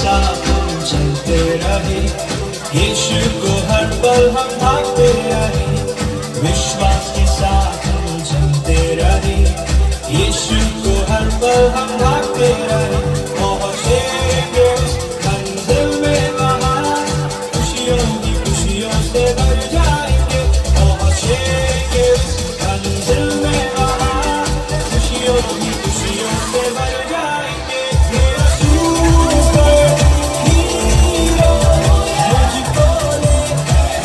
साथ हम चलते रहे, यीशु को हर पल हम भागते रहे, विश्वास के साथ हम चलते रहे, यीशु को हर पल हम भागते रहे, पहुंचेंगे उस मंजिल में वहां, खुशियों की खुशियों से भर जाएंगे, पहुंचेंगे उस मंजिल में वहां, खुशियों की खुशियों से भर जाएंगे। मेरा सुपर हीरो मुझको ले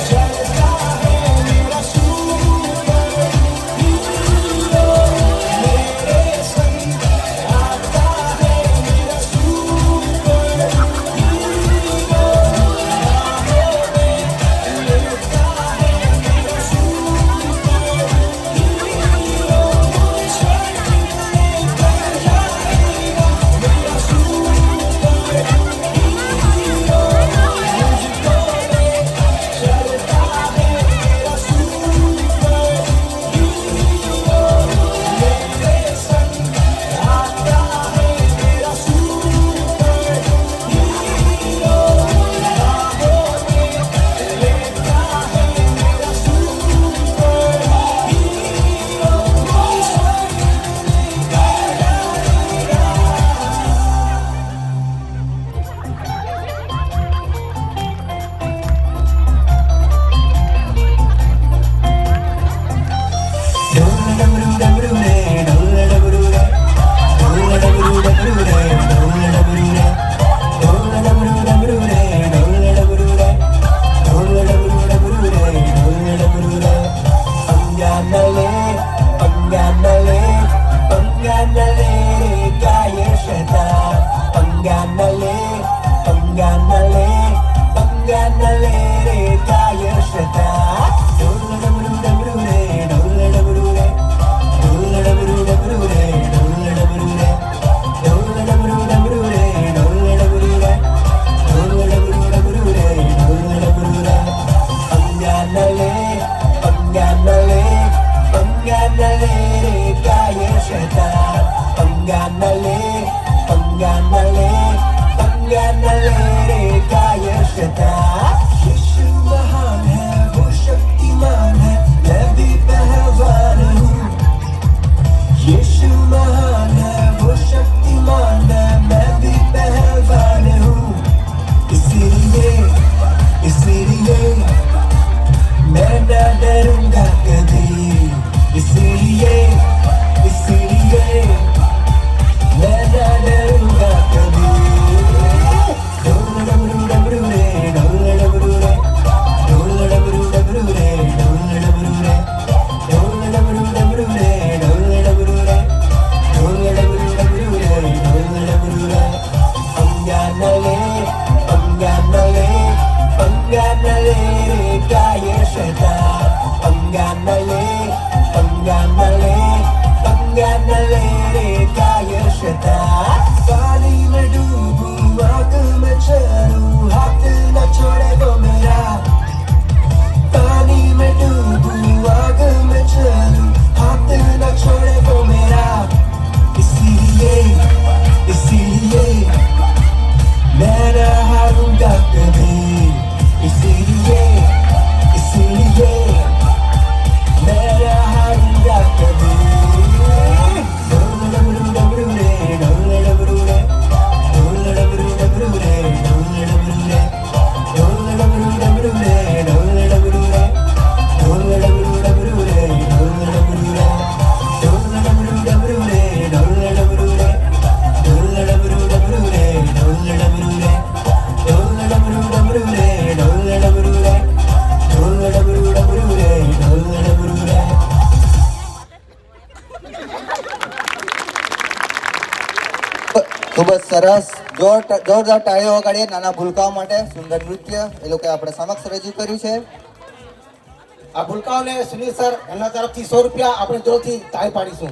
चलता है, मेरा सुपर हीरो मेरे संग आता है, मेरा सुपर हीरो राहों में लेता है, मेरा सुपर हीरो स्वर्ग लेकर जाएगा, मेरा सुपर हीरो मुझको ले चलता है, मेरा सुपर हीरो मेरे संग आता है, मेरा सुपर हीरो राहों में लेता है, मेरा सुपर हीरो स्वर्ग लेकर यीशु महान है, वो शक्तिमान है, मैं भी पहलवान हूँ। यीशु महान है, वो शक्तिमान है, मैं भी पहलवान हूँ। इसीलिए मैं न डरूंगा कभी, इसीलिए मैं न डरूंगा कभी। पानी में डूबूं, आग में चलूं, हाथ न छोड़े वो मेरा। पानी में डूबूं, आग में चलूं, हाथ न छोड़े वो मेरा। इसीलिए मैं न हारूंगा कभी, इसीलिए मैं न हारूंगा कभी। ખૂબ જ સરસ જોરદાર તાળીઓ વગાડીએ નાના ભૂલકાઓ માટે સુંદર નૃત્ય એ લોકોએ આપણે સમક્ષ રજૂ કર્યું છે। આ ભૂલકાઓને સુનિલ સર એમના તરફથી 100 રૂપિયા આપણે જોરથી તાળી પાડીશું।